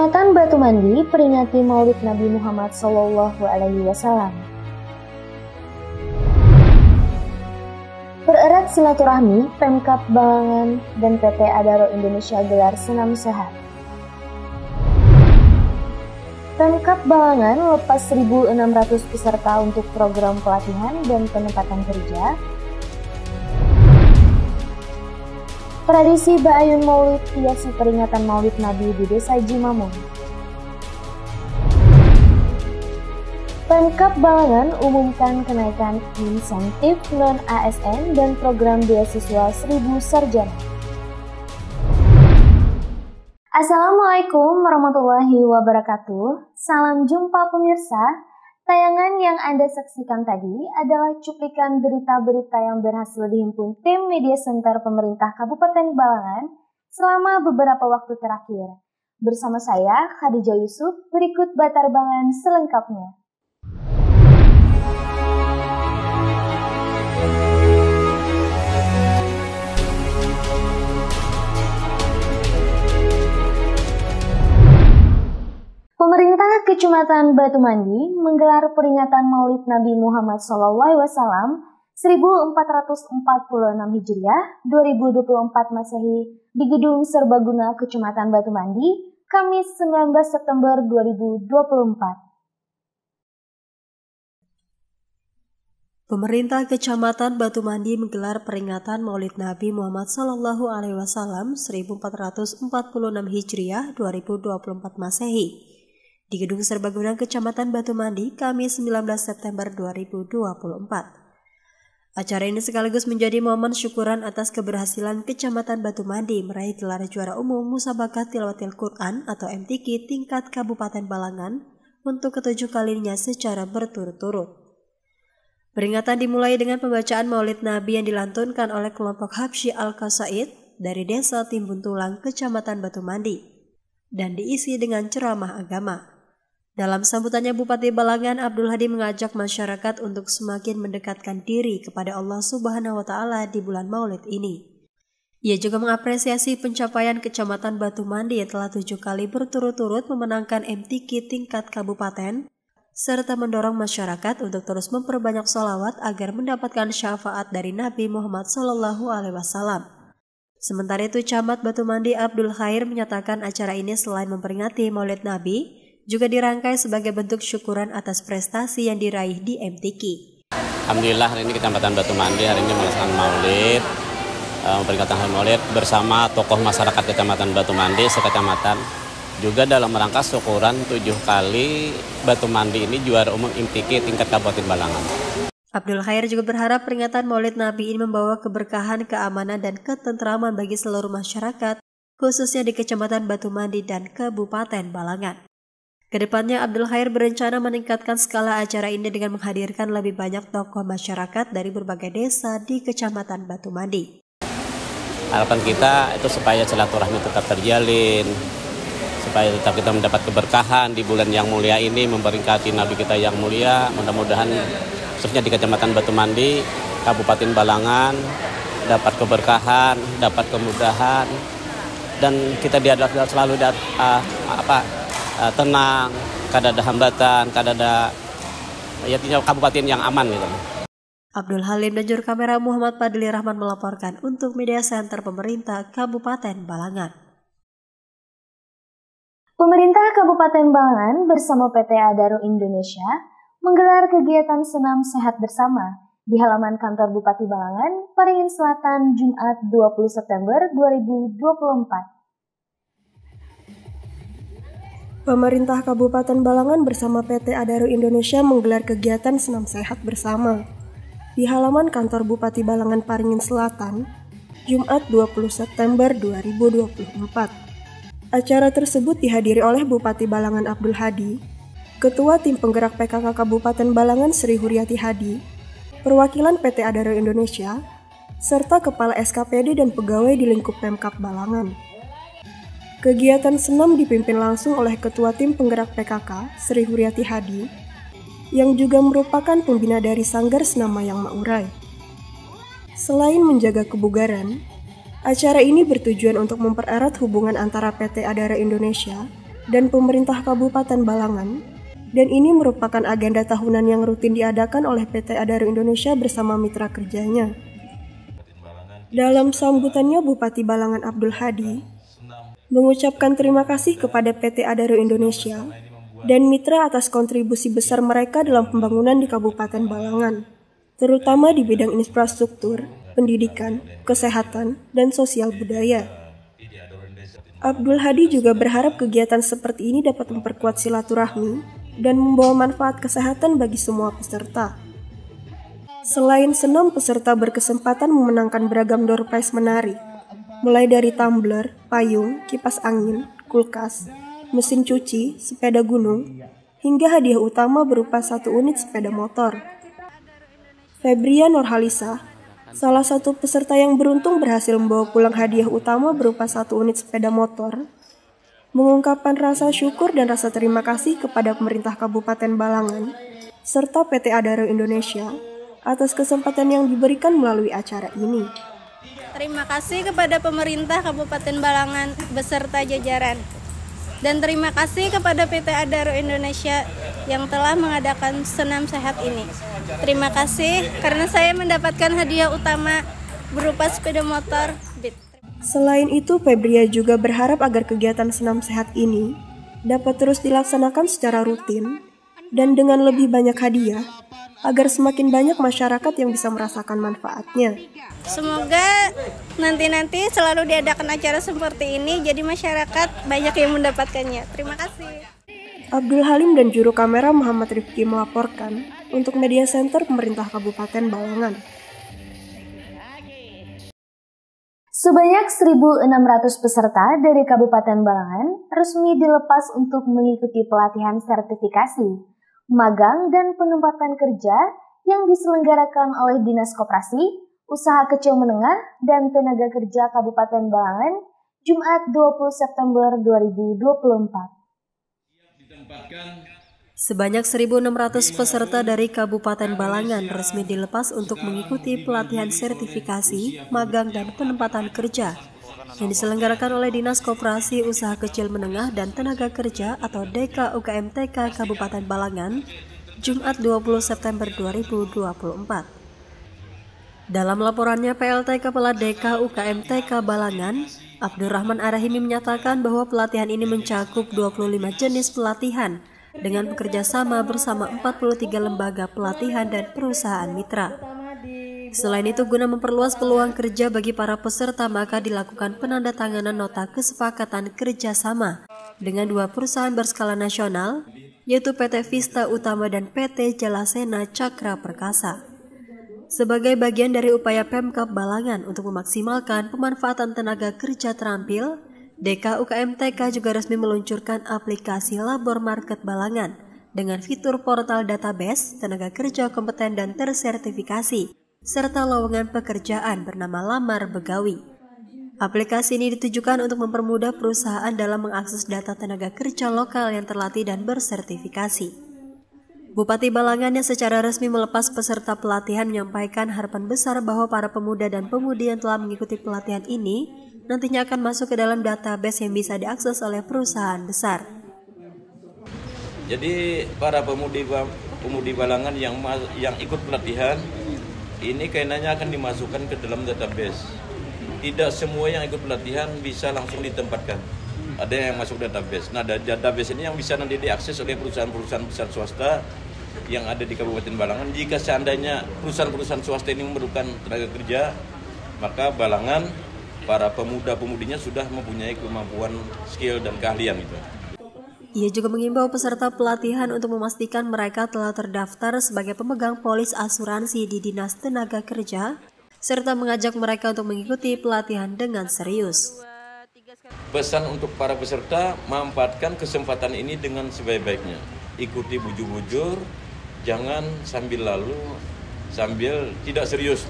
Kecamatan Batu Mandi peringati Maulid Nabi Muhammad SAW. Pererat silaturahmi, Pemkab Balangan dan PT Adaro Indonesia gelar senam sehat. Pemkab Balangan lepas 1.600 peserta untuk program pelatihan dan penempatan kerja. Tradisi Ba'ayun Maulid hiasi peringatan Maulid Nabi di Desa Jimamun. Pemkab Balangan umumkan kenaikan insentif non-ASN dan program beasiswa 1.000 sarjana. Assalamualaikum warahmatullahi wabarakatuh. Salam jumpa pemirsa. Tayangan yang Anda saksikan tadi adalah cuplikan berita-berita yang berhasil dihimpun tim Media Center Pemerintah Kabupaten Balangan selama beberapa waktu terakhir. Bersama saya, Khadijah Yusuf, berikut batarbangan selengkapnya. Pemerintah Kecamatan Batu Mandi menggelar peringatan Maulid Nabi Muhammad SAW 1446 Hijriah 2024 Masehi di Gedung Serbaguna Kecamatan Batu Mandi, Kamis 19 September 2024. Pemerintah Kecamatan Batu Mandi menggelar peringatan Maulid Nabi Muhammad SAW 1446 Hijriah 2024 Masehi di Gedung Serbaguna Kecamatan Batu Mandi, Kamis 19 September 2024. Acara ini sekaligus menjadi momen syukuran atas keberhasilan Kecamatan Batu Mandi meraih gelar juara umum Musabakat Tilawatil Quran atau MTQ tingkat Kabupaten Balangan untuk ketujuh kalinya secara berturut-turut. Peringatan dimulai dengan pembacaan Maulid Nabi yang dilantunkan oleh kelompok Habsyi Al-Qasaid dari Desa Timbun Tulang, Kecamatan Batu Mandi, dan diisi dengan ceramah agama. Dalam sambutannya, Bupati Balangan Abdul Hadi mengajak masyarakat untuk semakin mendekatkan diri kepada Allah Subhanahu wa Ta'ala di bulan Maulid ini. Ia juga mengapresiasi pencapaian Kecamatan Batu Mandi yang telah 7 kali berturut-turut memenangkan MTQ tingkat kabupaten, serta mendorong masyarakat untuk terus memperbanyak sholawat agar mendapatkan syafaat dari Nabi Muhammad SAW. Sementara itu, Camat Batu Mandi Abdul Khair menyatakan acara ini selain memperingati Maulid Nabi, juga dirangkai sebagai bentuk syukuran atas prestasi yang diraih di MTQ. Alhamdulillah hari ini Kecamatan Batu Mandi hari ini melaksanakan Maulid, memperingatan Hari Maulid bersama tokoh masyarakat Kecamatan Batu Mandi sekecamatan. Juga dalam rangka syukuran 7 kali Batu Mandi ini juara umum MTQ tingkat Kabupaten Balangan. Abdul Khair juga berharap peringatan Maulid Nabi ini membawa keberkahan, keamanan, dan ketentraman bagi seluruh masyarakat, khususnya di Kecamatan Batu Mandi dan Kabupaten Balangan. Kedepannya, Abdul Khair berencana meningkatkan skala acara ini dengan menghadirkan lebih banyak tokoh masyarakat dari berbagai desa di Kecamatan Batu Mandi. Harapan kita itu supaya silaturahmi tetap terjalin, supaya tetap kita mendapat keberkahan di bulan yang mulia ini, memperingati Nabi kita yang mulia. Mudah-mudahan khususnya di Kecamatan Batu Mandi, Kabupaten Balangan dapat keberkahan, dapat kemudahan, dan kita selalu tenang, kada ada hambatan, kada ada kabupaten yang aman gitu. Abdul Halim dan juru kamera Muhammad Fadli Rahman melaporkan untuk Media Center Pemerintah Kabupaten Balangan. Pemerintah Kabupaten Balangan bersama PT Adaro Indonesia menggelar kegiatan senam sehat bersama di halaman kantor Bupati Balangan, Paringin Selatan, Jumat 20 September 2024. Pemerintah Kabupaten Balangan bersama PT Adaro Indonesia menggelar kegiatan senam sehat bersama di halaman kantor Bupati Balangan Paringin Selatan, Jumat 20 September 2024. Acara tersebut dihadiri oleh Bupati Balangan Abdul Hadi, Ketua Tim Penggerak PKK Kabupaten Balangan Sri Huryati Hadi, perwakilan PT Adaro Indonesia, serta Kepala SKPD dan pegawai di lingkup Pemkab Balangan. Kegiatan senam dipimpin langsung oleh Ketua Tim Penggerak PKK, Sri Huryati Hadi, yang juga merupakan pembina dari Sanggar Senam Mayang Maurai. Selain menjaga kebugaran, acara ini bertujuan untuk mempererat hubungan antara PT Adaro Indonesia dan pemerintah Kabupaten Balangan, dan ini merupakan agenda tahunan yang rutin diadakan oleh PT Adaro Indonesia bersama mitra kerjanya. Dalam sambutannya, Bupati Balangan Abdul Hadi mengucapkan terima kasih kepada PT Adaro Indonesia dan mitra atas kontribusi besar mereka dalam pembangunan di Kabupaten Balangan, terutama di bidang infrastruktur, pendidikan, kesehatan, dan sosial budaya. Abdul Hadi juga berharap kegiatan seperti ini dapat memperkuat silaturahmi dan membawa manfaat kesehatan bagi semua peserta. Selain senam, peserta berkesempatan memenangkan beragam door prize menarik, mulai dari tumbler, payung, kipas angin, kulkas, mesin cuci, sepeda gunung, hingga hadiah utama berupa 1 unit sepeda motor. Febria Nurhalisa, salah satu peserta yang beruntung berhasil membawa pulang hadiah utama berupa 1 unit sepeda motor, mengungkapkan rasa syukur dan rasa terima kasih kepada pemerintah Kabupaten Balangan serta PT Adaro Indonesia atas kesempatan yang diberikan melalui acara ini. Terima kasih kepada pemerintah Kabupaten Balangan beserta jajaran. Dan terima kasih kepada PT Adaro Indonesia yang telah mengadakan senam sehat ini. Terima kasih karena saya mendapatkan hadiah utama berupa sepeda motor Beat. Selain itu, Febria juga berharap agar kegiatan senam sehat ini dapat terus dilaksanakan secara rutin dan dengan lebih banyak hadiah, agar semakin banyak masyarakat yang bisa merasakan manfaatnya. Semoga nanti selalu diadakan acara seperti ini, jadi masyarakat banyak yang mendapatkannya. Terima kasih. Abdul Halim dan juru kamera Muhammad Rifki melaporkan untuk Media Center Pemerintah Kabupaten Balangan. Sebanyak 1.600 peserta dari Kabupaten Balangan resmi dilepas untuk mengikuti pelatihan sertifikasi, magang, dan penempatan kerja yang diselenggarakan oleh Dinas Koperasi, Usaha Kecil Menengah, dan Tenaga Kerja Kabupaten Balangan, Jumat 20 September 2024. Sebanyak 1.600 peserta dari Kabupaten Balangan resmi dilepas untuk mengikuti pelatihan sertifikasi, magang, dan penempatan kerja yang diselenggarakan oleh Dinas Koperasi Usaha Kecil Menengah dan Tenaga Kerja atau DK-UKM-TK Kabupaten Balangan, Jumat 20 September 2024. Dalam laporannya, PLT Kepala DK-UKM-TK Balangan, Abdurrahman Arahimi menyatakan bahwa pelatihan ini mencakup 25 jenis pelatihan dengan bekerja sama bersama 43 lembaga pelatihan dan perusahaan mitra. Selain itu, guna memperluas peluang kerja bagi para peserta, maka dilakukan penandatanganan nota kesepakatan kerjasama dengan 2 perusahaan berskala nasional, yaitu PT Vista Utama dan PT Jalasena Cakra Perkasa. Sebagai bagian dari upaya Pemkab Balangan untuk memaksimalkan pemanfaatan tenaga kerja terampil, DK-UKM-TK juga resmi meluncurkan aplikasi Labor Market Balangan dengan fitur portal database, tenaga kerja kompeten dan tersertifikasi, serta lowongan pekerjaan bernama Lamar Begawi. Aplikasi ini ditujukan untuk mempermudah perusahaan dalam mengakses data tenaga kerja lokal yang terlatih dan bersertifikasi. Bupati Balangan yang secara resmi melepas peserta pelatihan menyampaikan harapan besar bahwa para pemuda dan pemudi yang telah mengikuti pelatihan ini nantinya akan masuk ke dalam database yang bisa diakses oleh perusahaan besar. Jadi para pemudi Balangan yang ikut pelatihan ini kayaknya akan dimasukkan ke dalam database. Tidak semua yang ikut pelatihan bisa langsung ditempatkan. Ada yang masuk database. Nah, database ini yang bisa nanti diakses oleh perusahaan-perusahaan besar swasta yang ada di Kabupaten Balangan. Jika seandainya perusahaan-perusahaan swasta ini memerlukan tenaga kerja, maka Balangan para pemuda-pemudinya sudah mempunyai kemampuan, skill, dan keahlian itu. Ia juga mengimbau peserta pelatihan untuk memastikan mereka telah terdaftar sebagai pemegang polis asuransi di Dinas Tenaga Kerja, serta mengajak mereka untuk mengikuti pelatihan dengan serius. Pesan untuk para peserta, manfaatkan kesempatan ini dengan sebaik-baiknya. Ikuti bujur-bujur, jangan sambil lalu, sambil tidak serius.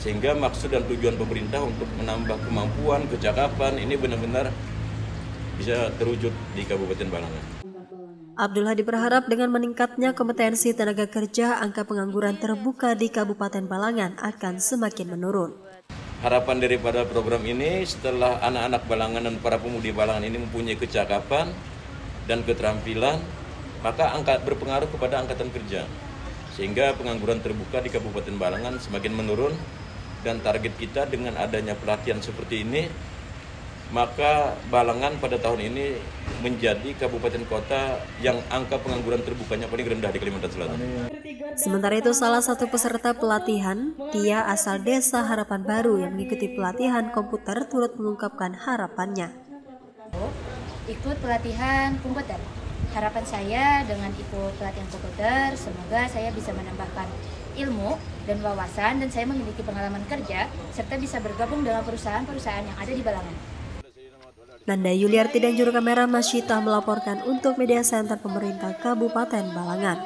Sehingga maksud dan tujuan pemerintah untuk menambah kemampuan, kecakapan ini benar-benar bisa terwujud di Kabupaten Balangan. Abdul Hadi berharap dengan meningkatnya kompetensi tenaga kerja, angka pengangguran terbuka di Kabupaten Balangan akan semakin menurun. Harapan daripada program ini, setelah anak-anak Balangan dan para pemudi Balangan ini mempunyai kecakapan, dan keterampilan, maka berpengaruh kepada angkatan kerja. Sehingga pengangguran terbuka di Kabupaten Balangan semakin menurun, dan target kita dengan adanya pelatihan seperti ini, maka Balangan pada tahun ini menjadi kabupaten kota yang angka pengangguran terbukanya paling rendah di Kalimantan Selatan. Sementara itu, salah satu peserta pelatihan, Tia asal Desa Harapan Baru yang mengikuti pelatihan komputer turut mengungkapkan harapannya. Ikut pelatihan komputer. Harapan saya dengan ikut pelatihan komputer, semoga saya bisa menambahkan ilmu dan wawasan, dan saya memiliki pengalaman kerja, serta bisa bergabung dengan perusahaan-perusahaan yang ada di Balangan. Nanda Yuliarti dan juru kamera Masyita melaporkan untuk Media Center Pemerintah Kabupaten Balangan.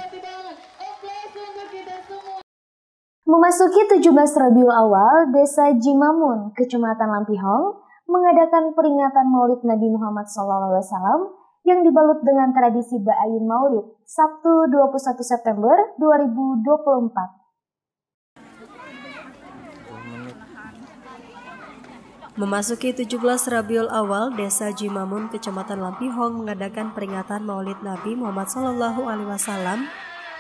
Memasuki 17 Rabiul Awal, Desa Jimamun, Kecamatan Lampihong, mengadakan peringatan Maulid Nabi Muhammad SAW yang dibalut dengan tradisi Ba'ayun Maulid, Sabtu 21 September 2024. Memasuki 17 Rabiul Awal, Desa Jimamun, Kecamatan Lampihong mengadakan peringatan Maulid Nabi Muhammad SAW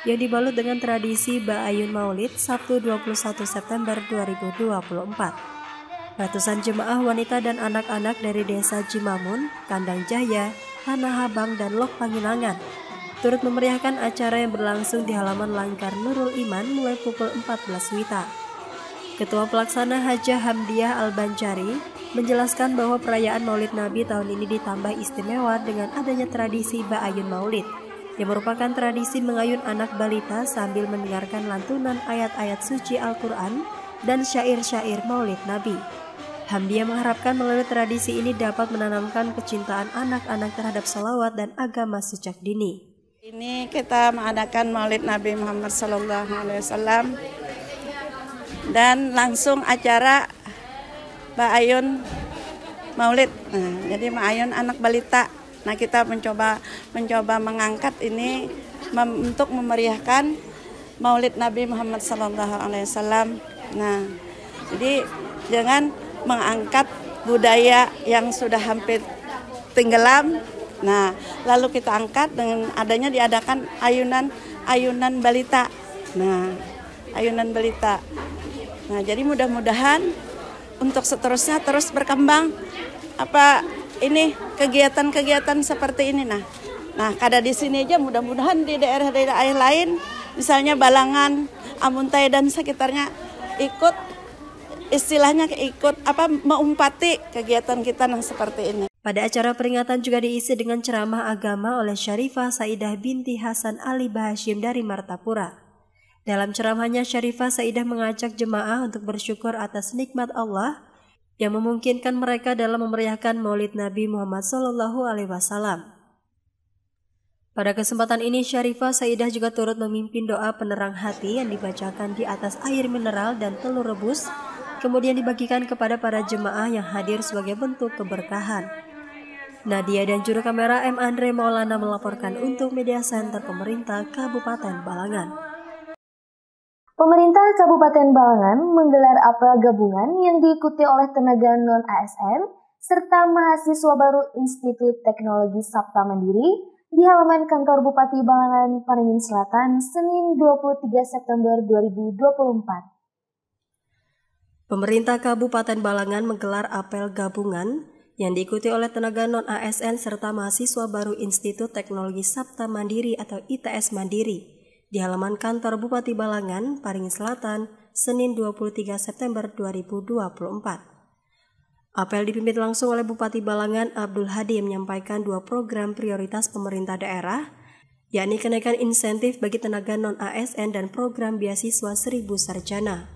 yang dibalut dengan tradisi Ba'ayun Maulid Sabtu 21 September 2024. Ratusan jemaah wanita dan anak-anak dari Desa Jimamun, Kandang Jaya, Tanah Abang, dan Lok Panginangan turut memeriahkan acara yang berlangsung di halaman Langgar Nurul Iman mulai pukul 14 WITA. Ketua Pelaksana Hajah Hamdiah Al-Banjari menjelaskan bahwa perayaan Maulid Nabi tahun ini ditambah istimewa dengan adanya tradisi Ba'ayun Maulid, yang merupakan tradisi mengayun anak balita sambil mendengarkan lantunan ayat-ayat suci Al-Quran dan syair-syair Maulid Nabi. Hamdiah mengharapkan melalui tradisi ini dapat menanamkan kecintaan anak-anak terhadap salawat dan agama sejak dini. Ini kita mengadakan Maulid Nabi Muhammad SAW dan langsung acara Ba'ayun Maulid. Nah, jadi Ba'ayun anak balita. Nah, kita mencoba mengangkat ini untuk memeriahkan Maulid Nabi Muhammad SAW. Nah, jadi dengan mengangkat budaya yang sudah hampir tenggelam. Nah, lalu kita angkat dengan adanya diadakan ayunan balita. Nah, ayunan balita. Nah, jadi mudah-mudahan untuk seterusnya terus berkembang kegiatan-kegiatan seperti ini. Nah, kada di sini aja, mudah-mudahan di daerah-daerah lain, misalnya Balangan, Amuntai dan sekitarnya ikut mengumpati kegiatan kita yang seperti ini. Pada acara peringatan juga diisi dengan ceramah agama oleh Syarifah Saidah binti Hasan Ali Bahashim dari Martapura. Dalam ceramahnya, Syarifah Saidah mengajak jemaah untuk bersyukur atas nikmat Allah yang memungkinkan mereka dalam memeriahkan Maulid Nabi Muhammad SAW. Pada kesempatan ini, Syarifah Saidah juga turut memimpin doa penerang hati yang dibacakan di atas air mineral dan telur rebus, kemudian dibagikan kepada para jemaah yang hadir sebagai bentuk keberkahan. Nadia dan juru kamera M. Andre Maulana melaporkan untuk Media Center Pemerintah Kabupaten Balangan. Pemerintah Kabupaten Balangan menggelar apel gabungan yang diikuti oleh tenaga non-ASN serta mahasiswa baru Institut Teknologi Sabta Mandiri di halaman kantor Bupati Balangan, Paringin Selatan, Senin 23 September 2024. Pemerintah Kabupaten Balangan menggelar apel gabungan yang diikuti oleh tenaga non-ASN serta mahasiswa baru Institut Teknologi Sabta Mandiri atau ITS Mandiri di halaman kantor Bupati Balangan, Paringin Selatan, Senin 23 September 2024. Apel dipimpin langsung oleh Bupati Balangan Abdul Hadi menyampaikan 2 program prioritas pemerintah daerah, yakni kenaikan insentif bagi tenaga non-ASN dan program beasiswa 1000 sarjana.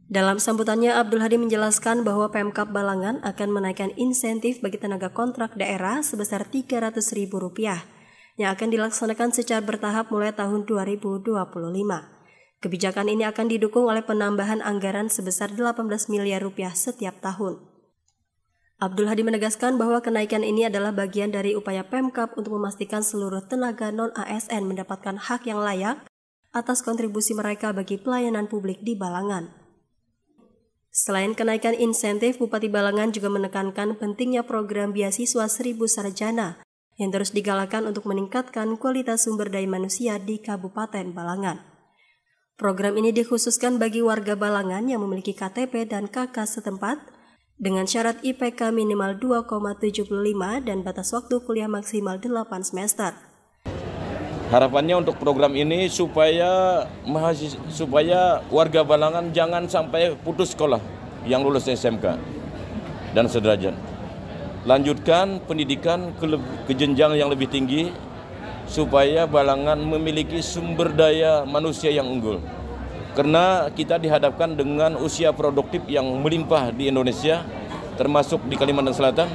Dalam sambutannya, Abdul Hadi menjelaskan bahwa Pemkab Balangan akan menaikkan insentif bagi tenaga kontrak daerah sebesar Rp300.000 yang akan dilaksanakan secara bertahap mulai tahun 2025. Kebijakan ini akan didukung oleh penambahan anggaran sebesar Rp18 miliar setiap tahun. Abdul Hadi menegaskan bahwa kenaikan ini adalah bagian dari upaya Pemkab untuk memastikan seluruh tenaga non-ASN mendapatkan hak yang layak atas kontribusi mereka bagi pelayanan publik di Balangan. Selain kenaikan insentif, Bupati Balangan juga menekankan pentingnya program beasiswa 1000 sarjana yang terus digalakan untuk meningkatkan kualitas sumber daya manusia di Kabupaten Balangan. Program ini dikhususkan bagi warga Balangan yang memiliki KTP dan KK setempat dengan syarat IPK minimal 2,75 dan batas waktu kuliah maksimal 8 semester. Harapannya untuk program ini supaya warga Balangan jangan sampai putus sekolah yang lulus SMK dan sederajat. Lanjutkan pendidikan ke jenjang yang lebih tinggi supaya Balangan memiliki sumber daya manusia yang unggul. Karena kita dihadapkan dengan usia produktif yang melimpah di Indonesia, termasuk di Kalimantan Selatan.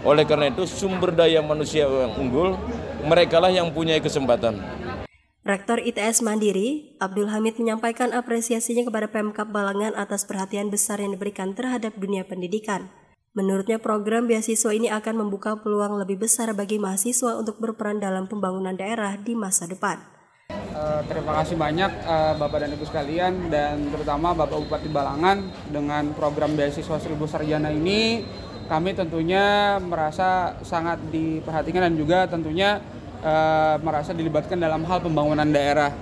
Oleh karena itu sumber daya manusia yang unggul, merekalah yang punya kesempatan. Rektor ITS Mandiri, Abdul Hamid menyampaikan apresiasinya kepada Pemkab Balangan atas perhatian besar yang diberikan terhadap dunia pendidikan. Menurutnya program beasiswa ini akan membuka peluang lebih besar bagi mahasiswa untuk berperan dalam pembangunan daerah di masa depan. Terima kasih banyak Bapak dan Ibu sekalian dan terutama Bapak Bupati Balangan dengan program beasiswa 1000 sarjana ini. Kami tentunya merasa sangat diperhatikan dan juga tentunya merasa dilibatkan dalam hal pembangunan daerah.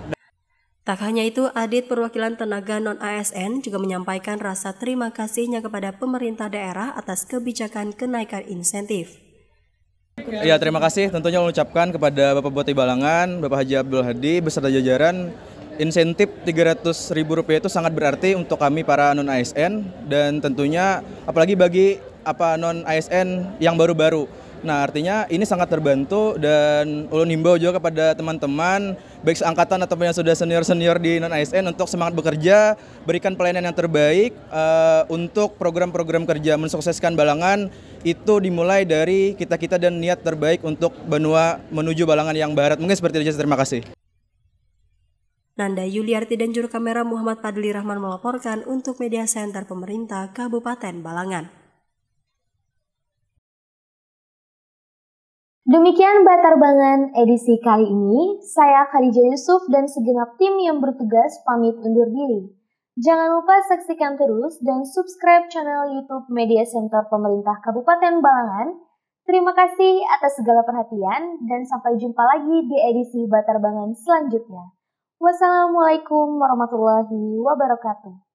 Tak hanya itu, Adit perwakilan tenaga non-ASN juga menyampaikan rasa terima kasihnya kepada pemerintah daerah atas kebijakan kenaikan insentif. Ya, terima kasih tentunya mengucapkan kepada Bapak Bupati Balangan, Bapak Haji Abdul Hadi beserta jajaran. Insentif Rp300.000 itu sangat berarti untuk kami para non-ASN dan tentunya apalagi bagi non-ASN yang baru-baru. Nah, artinya ini sangat terbantu dan ulun himbau juga kepada teman-teman baik seangkatan ataupun yang sudah senior-senior di non-ASN untuk semangat bekerja, berikan pelayanan yang terbaik untuk program-program kerja mensukseskan Balangan. Itu dimulai dari kita-kita dan niat terbaik untuk benua menuju Balangan yang barat. Mungkin seperti itu saja, terima kasih. Nanda Yuliarti dan juru kamera Muhammad Padli Rahman melaporkan untuk Media Center Pemerintah Kabupaten Balangan. Demikian Batarbangan edisi kali ini. Saya Khadijah Yusuf dan segenap tim yang bertugas pamit undur diri. Jangan lupa saksikan terus dan subscribe channel YouTube Media Center Pemerintah Kabupaten Balangan. Terima kasih atas segala perhatian dan sampai jumpa lagi di edisi Batarbangan selanjutnya. Wassalamualaikum warahmatullahi wabarakatuh.